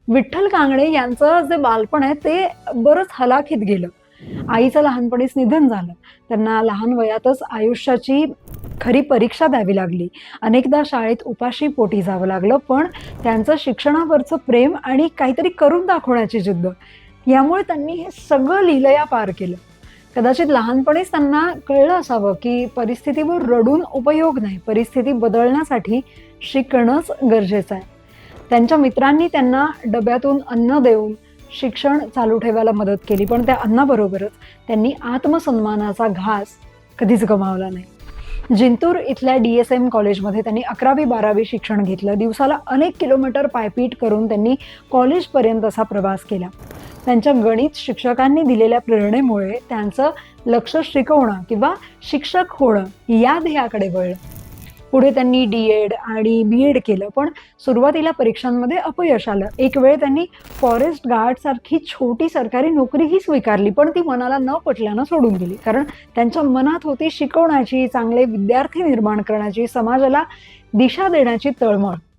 विठ्ठल कांगणे यांचं जे बालपण आहे ते बरंच हलाखीत गेलं. आईचं लहानपणीच निधन झालं. त्यांना लहान वयातच आयुष्याची खरी परीक्षा द्यावी लागली. अनेकदा शाळेत उपाशी पोटी जावं लागलं, पण त्यांचं शिक्षणावरचं प्रेम आणि काहीतरी करून दाखवण्याची जिद्द, यामुळे त्यांनी हे सगळं लीलया पार केलं. कदाचित लहानपणीच त्यांना कळलं असावं, की परिस्थितीवर रडून उपयोग नाही, परिस्थिती बदलण्यासाठी शिकणंच गरजेचं आहे. त्यांच्या मित्रांनी त्यांना डब्यातून अन्न देऊन शिक्षण चालू ठेवायला मदत केली, पण त्या अन्नाबरोबरच त्यांनी आत्मसन्मानाचा घास कधीच गमावला नाही. जिंतूर इथल्या DSM कॉलेजमध्ये त्यांनी 11वी-12वी शिक्षण घेतलं. दिवसाला अनेक किलोमीटर पायपीट करून त्यांनी कॉलेजपर्यंतचा प्रवास केला. त्यांच्या गणित शिक्षकांनी दिलेल्या प्रेरणेमुळे त्यांचं लक्ष शिकवणं किंवा शिक्षक होणं या ध्येयाकडे वळलं. पुढे त्यांनी D.Ed आणि B.Ed केलं, पण सुरुवातीला परीक्षांमध्ये अपयश आलं. एक वेळ त्यांनी फॉरेस्ट गार्ड सारखी छोटी सरकारी नोकरीही स्वीकारली, पण ती मनाला न पटल्यानं सोडून दिली. कारण त्यांच्या मनात होती शिकवण्याची, चांगले विद्यार्थी निर्माण करण्याची, समाजाला दिशा देण्याची तळमळ.